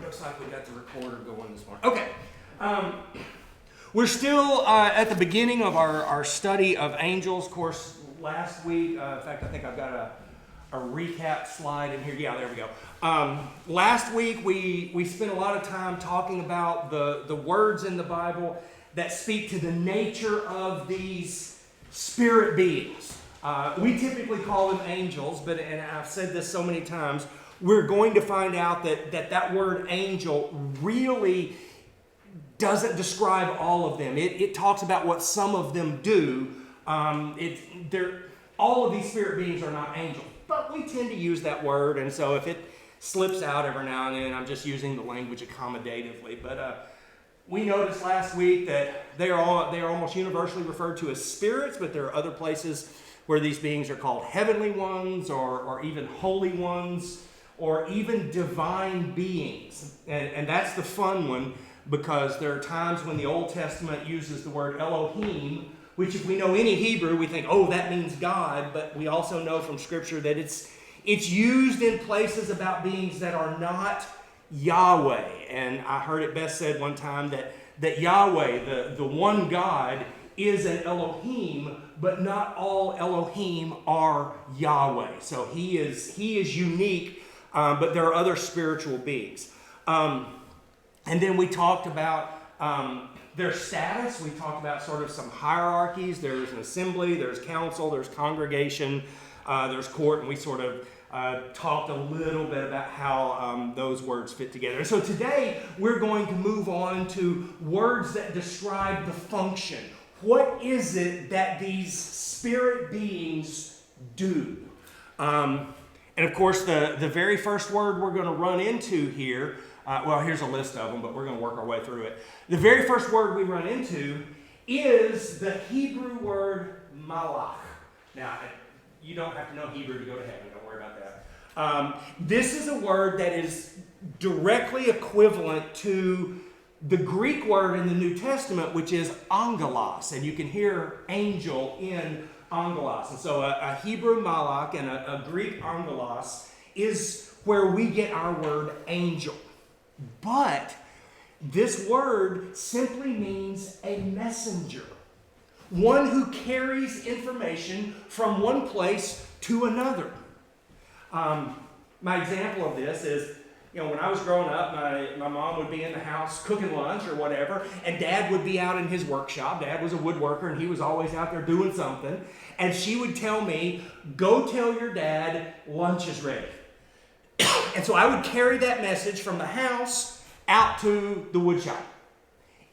Looks like we got the recorder going this morning. Okay. We're still at the beginning of our study of angels. Of course, last week, in fact, I think I've got a recap slide in here. Yeah, there we go. Last week, we spent a lot of time talking about the words in the Bible that speak to the nature of these spirit beings. We typically call them angels, but, and I've said this so many times, we're going to find out that word angel really doesn't describe all of them. It talks about what some of them do. All of these spirit beings are not angels, but we tend to use that word, and so if it slips out every now and then, I'm just using the language accommodatively. But we noticed last week that they are almost universally referred to as spirits, but there are other places where these beings are called heavenly ones or even holy ones, or even divine beings. And that's the fun one, because there are times when the Old Testament uses the word Elohim, which if we know any Hebrew, we think, oh, that means God, but we also know from Scripture that it's used in places about beings that are not Yahweh. And I heard it best said one time that Yahweh, the one God, is an Elohim, but not all Elohim are Yahweh. So he is unique, but there are other spiritual beings. And then we talked about their status. We talked about sort of some hierarchies. There's an assembly, there's council, there's congregation, there's court, and we sort of talked a little bit about how those words fit together. And so today we're going to move on to words that describe the function. What is it that these spirit beings do? And of course, the very first word we're going to run into here, here's a list of them, but we're going to work our way through it. The very first word we run into is the Hebrew word malach. Now, you don't have to know Hebrew to go to heaven. Don't worry about that. This is a word that is directly equivalent to the Greek word in the New Testament, which is angelos. And you can hear angel in angelos. And so a Hebrew malach and a Greek angelos is where we get our word angel. But this word simply means a messenger, one who carries information from one place to another. My example of this is, when I was growing up, my mom would be in the house cooking lunch or whatever, and Dad would be out in his workshop. Dad was a woodworker, and he was always out there doing something. And she would tell me, go tell your dad lunch is ready. And so I would carry that message from the house out to the wood shop.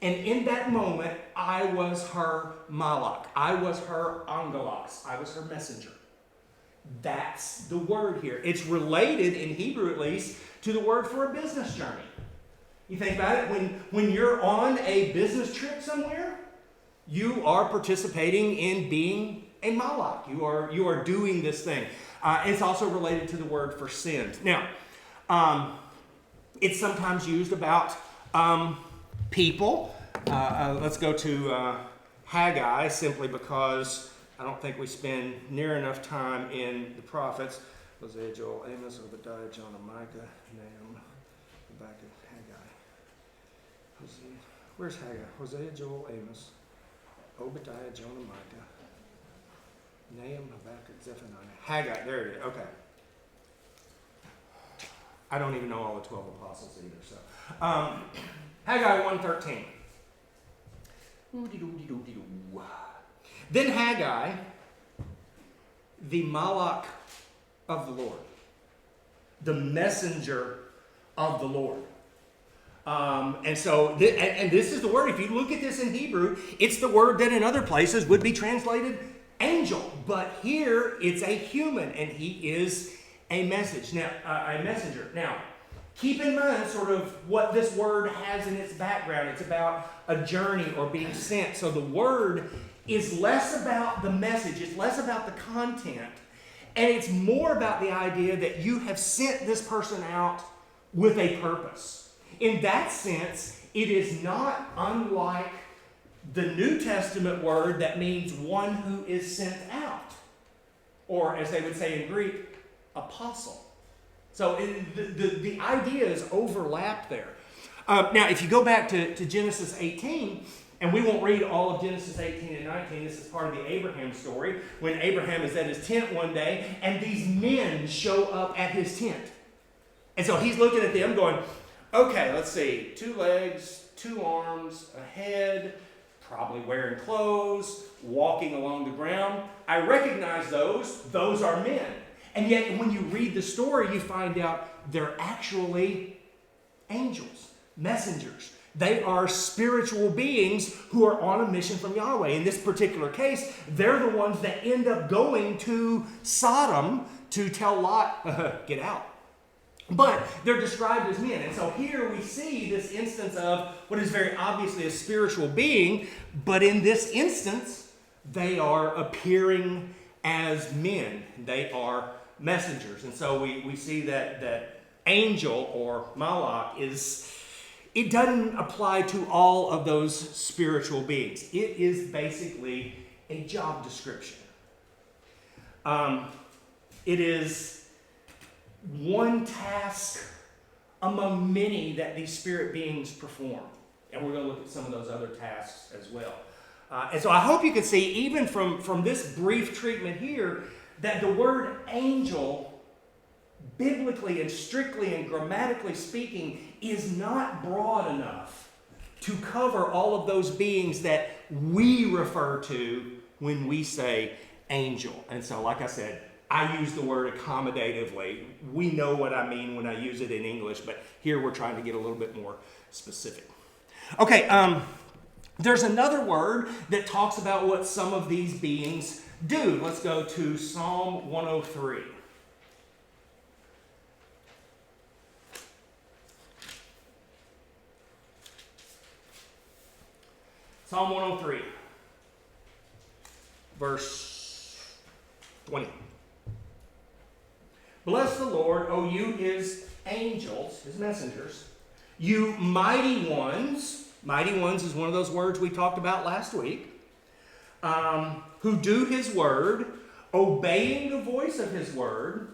And in that moment, I was her malach. I was her angelos. I was her messenger. That's the word here. It's related, in Hebrew at least, to the word for a business journey. You think about it, when you're on a business trip somewhere, you are participating in being a malach. You are doing this thing. It's also related to the word for send. Now, it's sometimes used about people. Let's go to Haggai, simply because I don't think we spend near enough time in the prophets. Hosea, Joel, Amos, Obadiah, Jonah, Micah, Nahum, Habakkuk, Haggai. Hosea. Where's Haggai? Hosea, Joel, Amos, Obadiah, Jonah, Micah, Nahum, Habakkuk, Zephaniah. Haggai, there it is. Okay. I don't even know all the 12 apostles either. So, Haggai 1:13. Then Haggai, the malach of the Lord, the messenger of the Lord. And so, and this is the word. If you look at this in Hebrew, it's the word that in other places would be translated angel, but here it's a human, and he is a messenger. Now, keep in mind sort of what this word has in its background. It's about a journey or being sent. So the word is less about the message, it's less about the content, and it's more about the idea that you have sent this person out with a purpose. In that sense, it is not unlike the New Testament word that means one who is sent out, or as they would say in Greek, apostle. So the ideas overlap there. Now, if you go back to Genesis 18, and we won't read all of Genesis 18 and 19. This is part of the Abraham story, when Abraham is at his tent one day, and these men show up at his tent. And so he's looking at them going, okay, let's see, 2 legs, 2 arms, a head, probably wearing clothes, walking along the ground. I recognize those. Those are men. And yet, when you read the story, you find out they're actually angels, messengers. They are spiritual beings who are on a mission from Yahweh. In this particular case, they're the ones that end up going to Sodom to tell Lot, get out. But they're described as men. And so here we see this instance of what is very obviously a spiritual being, but in this instance, they are appearing as men. They are messengers. And so we see that angel or malach it doesn't apply to all of those spiritual beings. It is basically a job description. It is one task among many that these spirit beings perform. And we're going to look at some of those other tasks as well. And so I hope you can see, even from this brief treatment here, that the word angel, biblically and strictly and grammatically speaking, is not broad enough to cover all of those beings that we refer to when we say angel. And so, like I said, I use the word accommodatively. We know what I mean when I use it in English, but here we're trying to get a little bit more specific. Okay, there's another word that talks about what some of these beings do. Let's go to Psalm 103. Psalm 103, verse 20. Bless the Lord, O you his angels, his messengers, you mighty ones. Mighty ones is one of those words we talked about last week. Who do his word, obeying the voice of his word.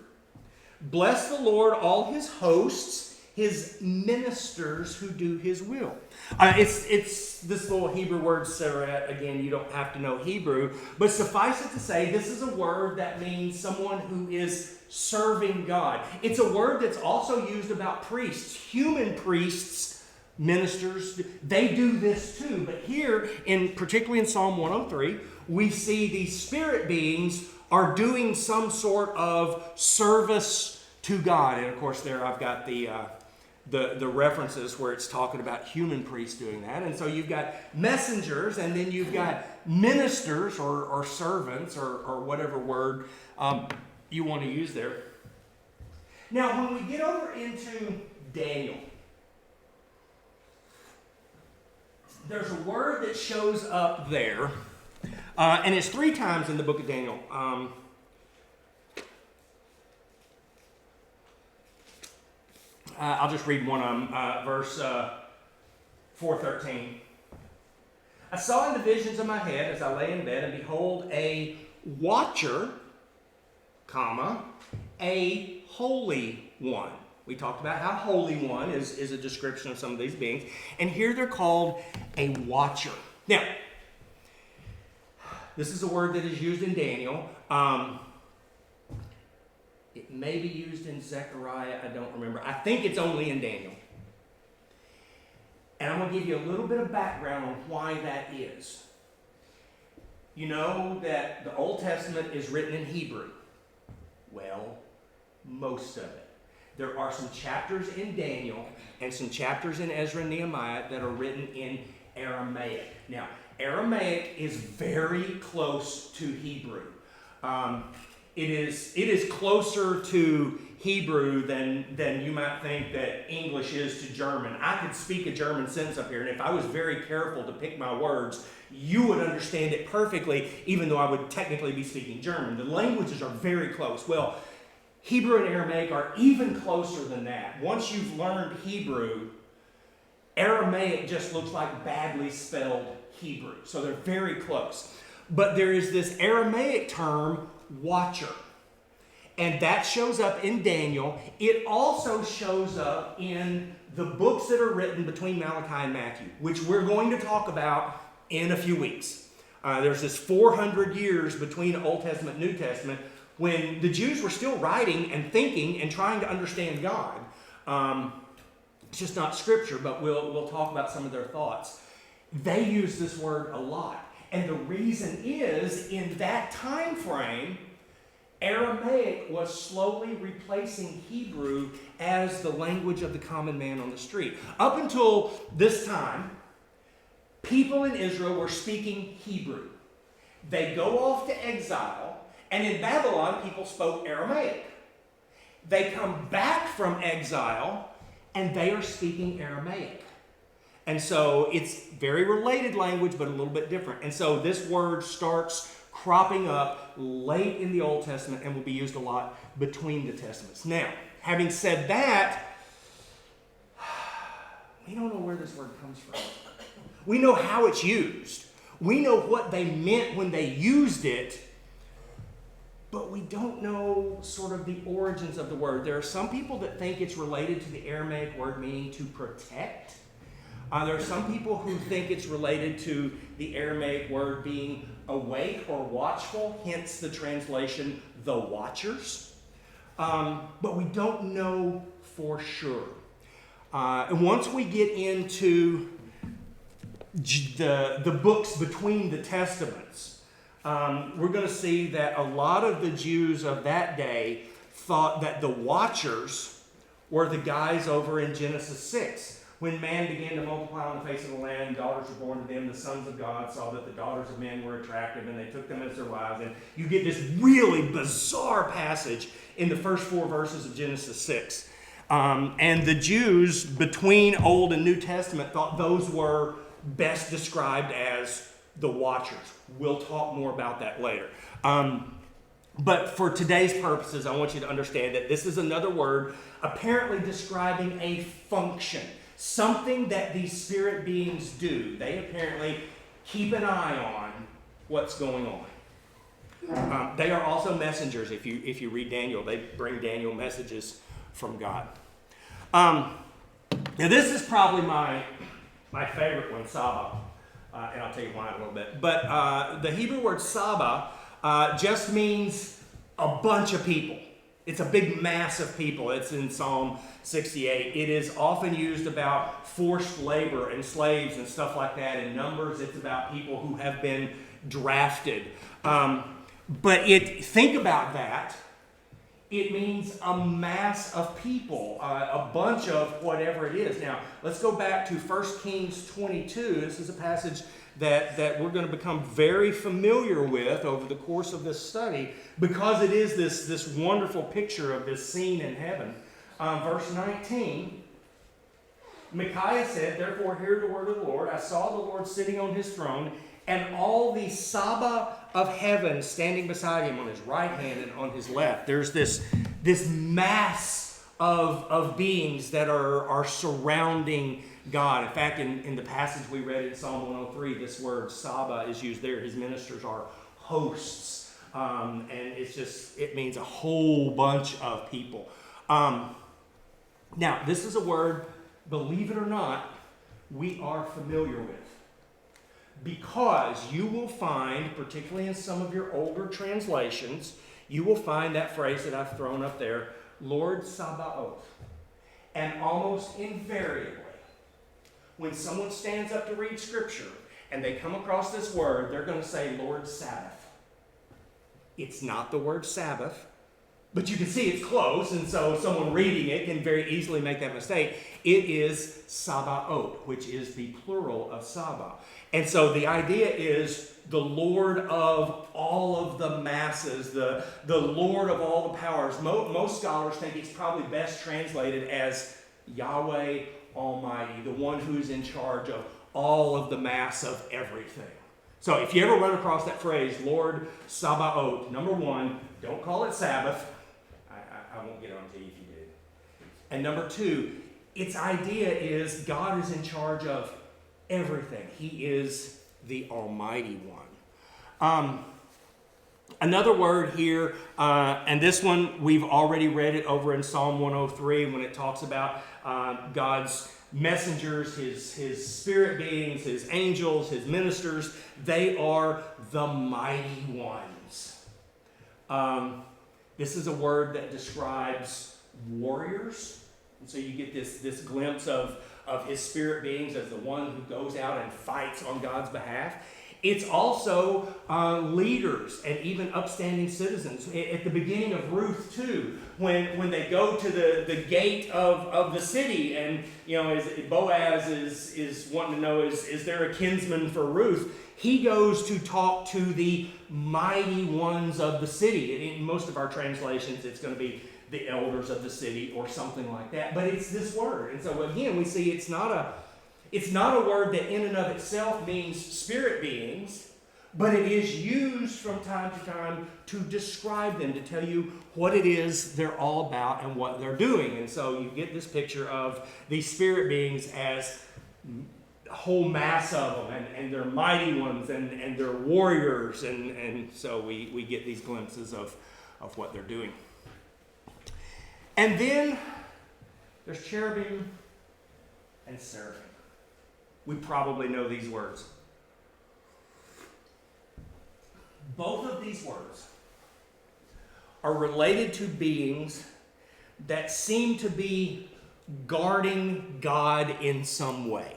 Bless the Lord, all his hosts, his ministers who do his will. It's this little Hebrew word, seret. Again, you don't have to know Hebrew, but suffice it to say, this is a word that means someone who is serving God. It's a word that's also used about priests, human priests, ministers. They do this too, but here, particularly in Psalm 103, we see these spirit beings are doing some sort of service to God. And of course, there I've got the references where it's talking about human priests doing that. And so you've got messengers, and then you've got ministers or servants or whatever word you want to use there. Now, when we get over into Daniel, there's a word that shows up there, and it's 3 times in the book of Daniel. I'll just read one of them, verse 4:13. I saw in the visions of my head as I lay in bed, and behold, a watcher, comma, a holy one. We talked about how holy one is a description of some of these beings. And here they're called a watcher. Now, this is a word that is used in Daniel. It may be used in Zechariah. I don't remember. I think it's only in Daniel. And I'm going to give you a little bit of background on why that is. You know that the Old Testament is written in Hebrew. Well, most of it. There are some chapters in Daniel and some chapters in Ezra and Nehemiah that are written in Aramaic. Now, Aramaic is very close to Hebrew. It is closer to Hebrew than you might think that English is to German. I could speak a German sentence up here, and if I was very careful to pick my words, you would understand it perfectly, even though I would technically be speaking German. The languages are very close. Well, Hebrew and Aramaic are even closer than that. Once you've learned Hebrew, Aramaic just looks like badly spelled Hebrew. So they're very close. But there is this Aramaic term, watcher. And that shows up in Daniel. It also shows up in the books that are written between Malachi and Matthew, which we're going to talk about in a few weeks. There's this 400 years between Old Testament and New Testament when the Jews were still writing and thinking and trying to understand God. It's just not scripture, but we'll talk about some of their thoughts. They use this word a lot. And the reason is, in that time frame, Aramaic was slowly replacing Hebrew as the language of the common man on the street. Up until this time, people in Israel were speaking Hebrew. They go off to exile, and in Babylon, people spoke Aramaic. They come back from exile, and they are speaking Aramaic. And so it's very related language, but a little bit different. And so this word starts cropping up late in the Old Testament and will be used a lot between the Testaments. Now, having said that, we don't know where this word comes from. We know how it's used. We know what they meant when they used it, but we don't know sort of the origins of the word. There are some people that think it's related to the Aramaic word meaning to protect. There are some people who think it's related to the Aramaic word being awake or watchful, hence the translation, the watchers. But we don't know for sure. And once we get into the books between the Testaments, we're going to see that a lot of the Jews of that day thought that the watchers were the guys over in Genesis 6. When man began to multiply on the face of the land, daughters were born to them. The sons of God saw that the daughters of men were attractive, and they took them as their wives. And you get this really bizarre passage in the first 4 verses of Genesis 6. And the Jews between Old and New Testament thought those were best described as the watchers. We'll talk more about that later. But for today's purposes, I want you to understand that this is another word apparently describing a function. Something that these spirit beings do. They apparently keep an eye on what's going on. They are also messengers. If you read Daniel, they bring Daniel messages from God. Now this is probably my favorite one, Saba. And I'll tell you why in a little bit. But the Hebrew word Saba just means a bunch of people. It's a big mass of people. It's in Psalm 68. It is often used about forced labor and slaves and stuff like that. In Numbers, it's about people who have been drafted. But think about that. It means a mass of people, a bunch of whatever it is. Now, let's go back to 1 Kings 22. This is a passage that we're going to become very familiar with over the course of this study because it is this wonderful picture of this scene in heaven. Verse 19, Micaiah said, "Therefore hear the word of the Lord. I saw the Lord sitting on his throne, and all the Saba of heaven standing beside him on his right hand and on his left." There's this mass of beings that are surrounding God. In fact, in the passage we read in Psalm 103, this word Saba is used there. His ministers are hosts. And it means a whole bunch of people. Now, this is a word, believe it or not, we are familiar with. Because you will find, particularly in some of your older translations, you will find that phrase that I've thrown up there, Lord Sabaoth. And almost invariably, when someone stands up to read Scripture and they come across this word, they're going to say Lord Sabbath. It's not the word Sabbath, but you can see it's close, and so someone reading it can very easily make that mistake. It is Sabaoth, which is the plural of Saba. And so the idea is the Lord of all of the masses, the Lord of all the powers. Most scholars think it's probably best translated as Yahweh Almighty, the one who's in charge of all of the mass of everything. So if you ever run across that phrase, Lord Sabaoth, number one, don't call it Sabbath. I won't get on to you if you did. And number two, its idea is God is in charge of everything. He is the Almighty One. Another word here, and this one we've already read it over in Psalm 103 when it talks about God's messengers, his spirit beings, his angels, his ministers. They are the mighty ones. This is a word that describes warriors. And so you get this glimpse of his spirit beings as the one who goes out and fights on God's behalf. It's also leaders and even upstanding citizens. At the beginning of Ruth, too, when they go to the gate of the city, and Boaz is wanting to know, is there a kinsman for Ruth? He goes to talk to the mighty ones of the city. In most of our translations, it's going to be the elders of the city or something like that. But it's this word. And so again, we see it's not a word that in and of itself means spirit beings, but it is used from time to time to describe them, to tell you what it is they're all about and what they're doing. And so you get this picture of these spirit beings as a whole mass of them, and they're mighty ones, and they're warriors, and so we get these glimpses of what they're doing. And then there's cherubim and seraphim. We probably know these words. Both of these words are related to beings that seem to be guarding God in some way.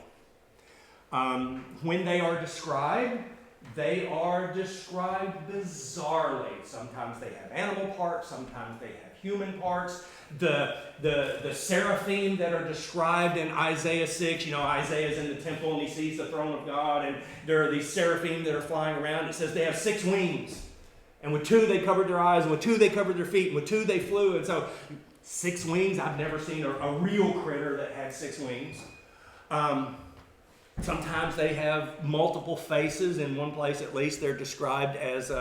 When they are described bizarrely. Sometimes they have animal parts, sometimes they have human parts. The seraphim that are described in Isaiah 6, Isaiah's in the temple and he sees the throne of God, and there are these seraphim that are flying around. It says they have 6 wings, and with 2 they covered their eyes, and with 2 they covered their feet, and with 2 they flew. And so 6 wings, I've never seen a real critter that had 6 wings. Sometimes they have multiple faces. In one place at least, they're described as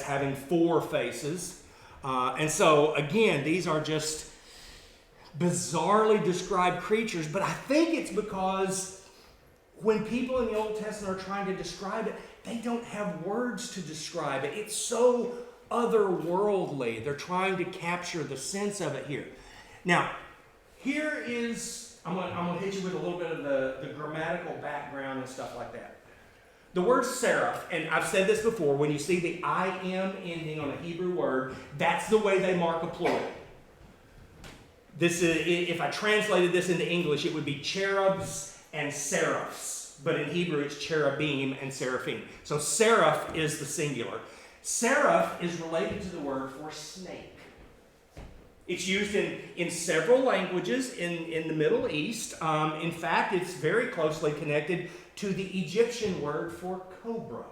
having 4 faces. And so, again, these are just bizarrely described creatures, but I think it's because when people in the Old Testament are trying to describe it, they don't have words to describe it. It's so otherworldly. They're trying to capture the sense of it here. Now, here is, I'm going to hit you with a little bit of the grammatical background and stuff like that. The word seraph, and I've said this before, when you see the I-M ending on a Hebrew word, that's the way they mark a plural. This is, if I translated this into English, it would be cherubs and seraphs. But in Hebrew, it's cherubim and seraphim. So seraph is the singular. Seraph is related to the word for snake. It's used in several languages in the Middle East. In fact, it's very closely connected to the Egyptian word for cobra.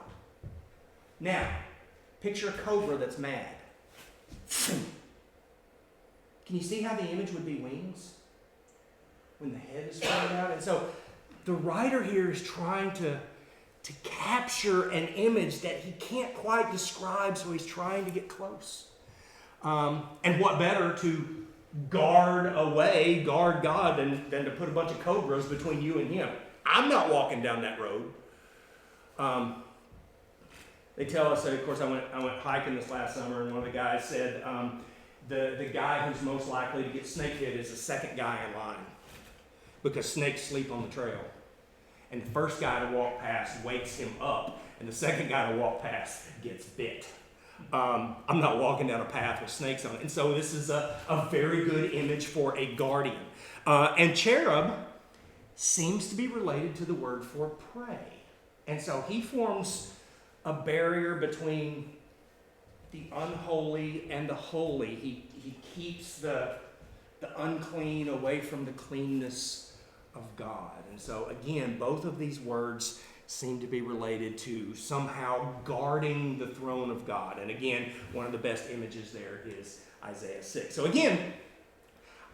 Now, picture a cobra that's mad. Can you see how the image would be wings? When the head is spread out? And so the writer here is trying to capture an image that he can't quite describe, so he's trying to get close. And what better to guard God than to put a bunch of cobras between you and him. I'm not walking down that road. They tell us that, of course, I went hiking this last summer, and one of the guys said the guy who's most likely to get snake hit is the second guy in line, because snakes sleep on the trail. And the first guy to walk past wakes him up, and the second guy to walk past gets bit. I'm not walking down a path with snakes on it. And so this is a very good image for a guardian. And cherub seems to be related to the word for prey. And so he forms a barrier between the unholy and the holy. He keeps the unclean away from the cleanness of God. And so again, both of these words seem to be related to somehow guarding the throne of God. And again, one of the best images there is Isaiah 6. So again,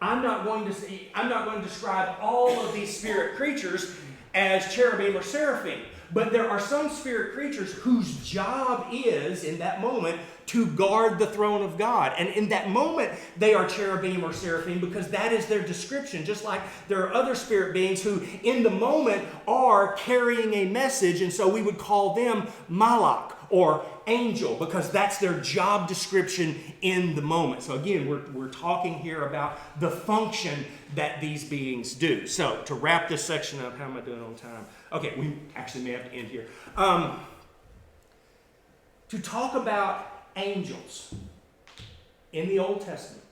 I'm not going to describe all of these spirit creatures as cherubim or seraphim, but there are some spirit creatures whose job is, in that moment, to guard the throne of God. And in that moment, they are cherubim or seraphim because that is their description. Just like there are other spirit beings who, in the moment, are carrying a message, and so we would call them malach or angel, because that's their job description in the moment. So again, we're talking here about the function that these beings do. So to wrap this section up, how am I doing on time? Okay, we actually may have to end here. To talk about angels in the Old Testament,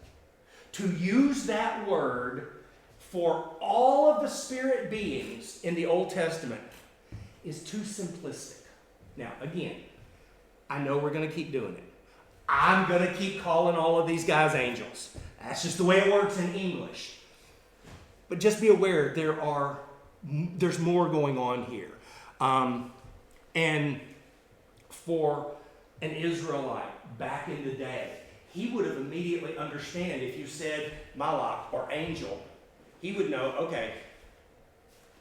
to use that word for all of the spirit beings in the Old Testament is too simplistic. Now, again, I know we're going to keep doing it. I'm going to keep calling all of these guys angels. That's just the way it works in English. But just be aware there's more going on here. And for an Israelite back in the day, he would have immediately understand if you said malach or angel. He would know, okay,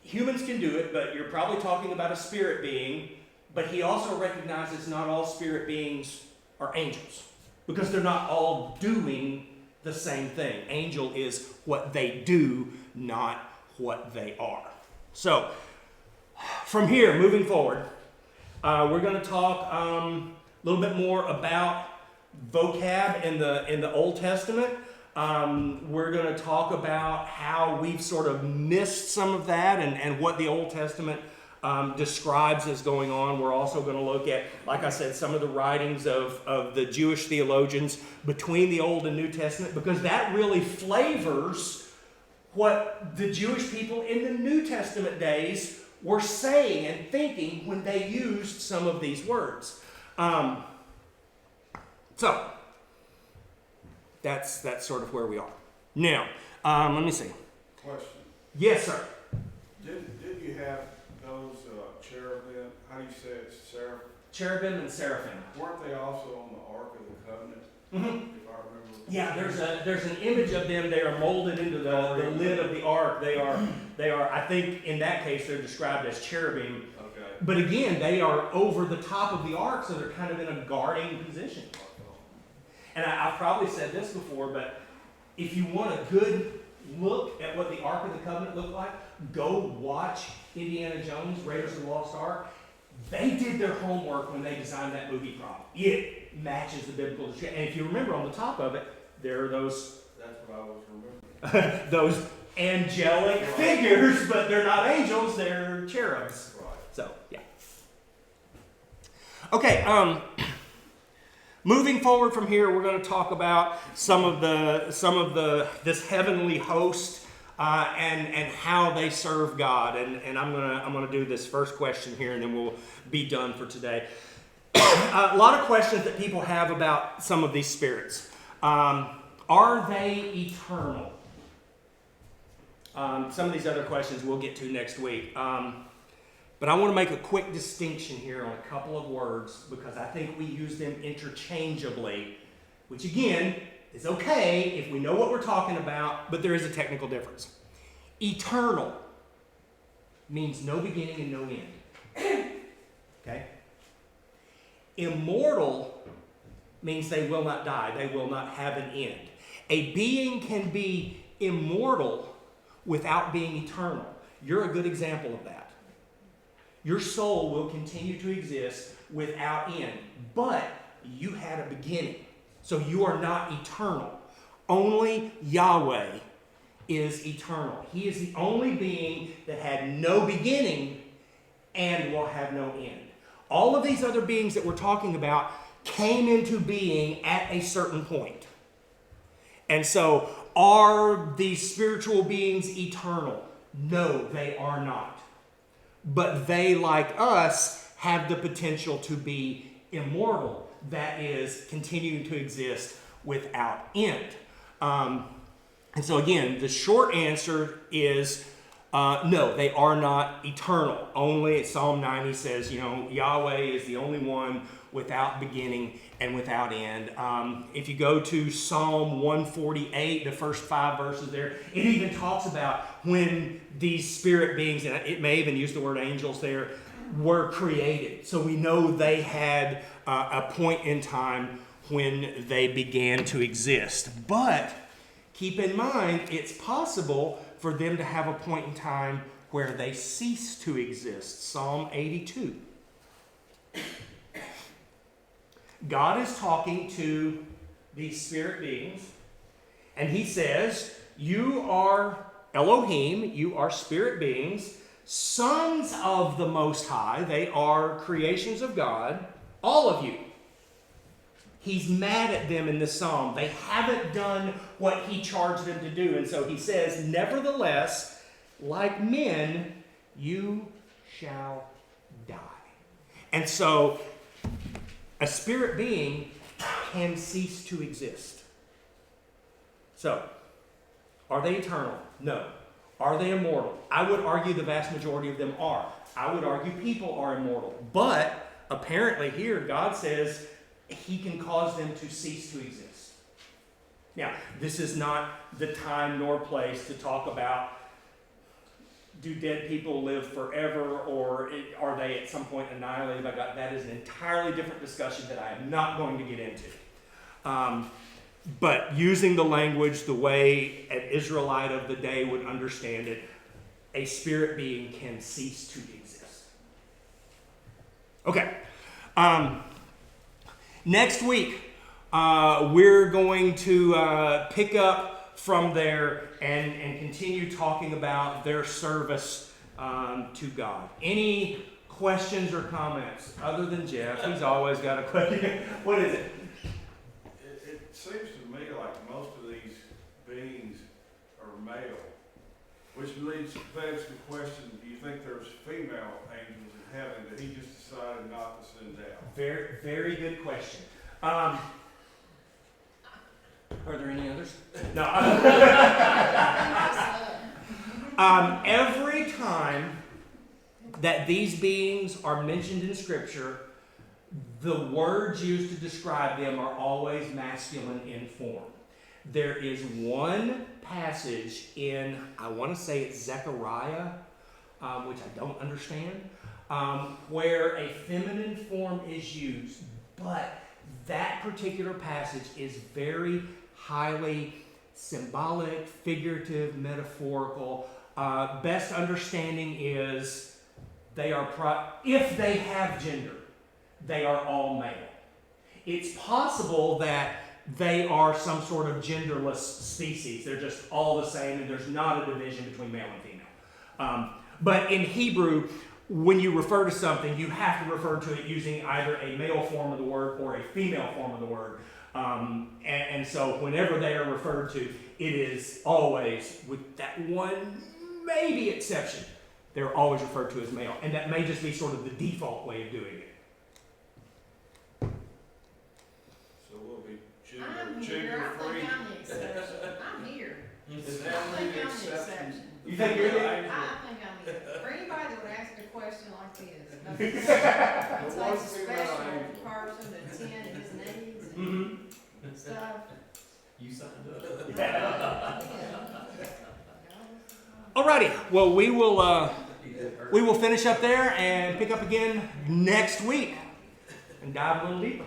humans can do it, but you're probably talking about a spirit being. But he also recognizes not all spirit beings are angels, because they're not all doing the same thing. Angel is what they do, not what they are. So, from here, moving forward, we're going to talk a little bit more about vocab in the Old Testament. We're going to talk about how we've sort of missed some of that and what the Old Testament describes as going on. We're also going to look at, like I said, some of the writings of the Jewish theologians between the Old and New Testament, because that really flavors what the Jewish people in the New Testament days were saying and thinking when they used some of these words. So, that's sort of where we are. Now, let me see. Question. Yes, sir. Did you have those cherubim, how do you say it, seraphim? Cherubim and seraphim. Weren't they also on the Ark of the Covenant? Mm-hmm. If I remember. Yeah, there's an image of them. They are molded into the lid of the ark. They are. I think in that case they're described as cherubim. Okay. But again, they are over the top of the ark, so they're kind of in a guarding position. And I've probably said this before, but if you want a good look at what the Ark of the Covenant looked like, go watch Indiana Jones, Raiders of the Lost Ark. They did their homework when they designed that movie prop. It matches the biblical description. And if you remember, on the top of it, there are those That's what I was remembering. those angelic figures, but they're not angels, they're cherubs. Right. So, yeah. Okay, moving forward from here, we're going to talk about some of this heavenly host and how they serve God. And I'm gonna do this first question here, and then we'll be done for today. A lot of questions that people have about some of these spirits. Are they eternal? Some of these other questions we'll get to next week. But I want to make a quick distinction here on a couple of words, because I think we use them interchangeably, which again is okay if we know what we're talking about, but there is a technical difference. Eternal means no beginning and no end. Okay? Immortal means they will not die, they will not have an end. A being can be immortal without being eternal. You're a good example of that. Your soul will continue to exist without end, but you had a beginning. So you are not eternal. Only Yahweh is eternal. He is the only being that had no beginning and will have no end. All of these other beings that we're talking about came into being at a certain point. And so, are these spiritual beings eternal? No, they are not. But they, like us, have the potential to be immortal. That is, continuing to exist without end. And so again, the short answer is no, they are not eternal. Only Psalm 90 says, Yahweh is the only one without beginning and without end. If you go to Psalm 148, the first 5 verses there, it even talks about when these spirit beings, and it may even use the word angels there, were created. So we know they had a point in time when they began to exist. But keep in mind, it's possible for them to have a point in time where they cease to exist. Psalm 82. God is talking to these spirit beings, and he says, you are Elohim, you are spirit beings, sons of the Most High. They are creations of God, all of you. He's mad at them in this psalm. They haven't done what he charged them to do. And so he says, nevertheless, like men, you shall die. And so a spirit being can cease to exist. So, are they eternal? No. Are they immortal? I would argue the vast majority of them are. I would argue people are immortal. But apparently here, God says he can cause them to cease to exist. Now, this is not the time nor place to talk about, do dead people live forever, or are they at some point annihilated by God? That is an entirely different discussion that I am not going to get into. But using the language the way an Israelite of the day would understand it, a spirit being can cease to exist. Okay. Next week, we're going to pick up from there and continue talking about their service to God. Any questions or comments other than Jeff? He's always got a question. What is it? It seems to me like most of these beings are male, which begs the question, do you think there's female angels in heaven that he just decided not to send out? Very, very good question. Are there any others? No. Every time that these beings are mentioned in Scripture, the words used to describe them are always masculine in form. There is one passage in, I want to say it's Zechariah, which I don't understand, where a feminine form is used, but that particular passage is very highly symbolic, figurative, metaphorical. Best understanding is they are, if they have gender, they are all male. It's possible that they are some sort of genderless species. They're just all the same, and there's not a division between male and female. But in Hebrew, when you refer to something, you have to refer to it using either a male form of the word or a female form of the word. And so whenever they are referred to, it is always, with that one maybe exception, they're always referred to as male. And that may just be sort of the default way of doing it. So we'll be I'm gender here. I free. think I'm the exception. I'm here. Is I that think the I'm the exception? exception. You think you're the I think I'm the, for anybody that would ask a question like this, it The one takes a female special angel. person to attend his needs Mm-hmm. and stuff. You signed up. Yeah. Alrighty. Well, we will finish up there and pick up again next week and dive a little deeper.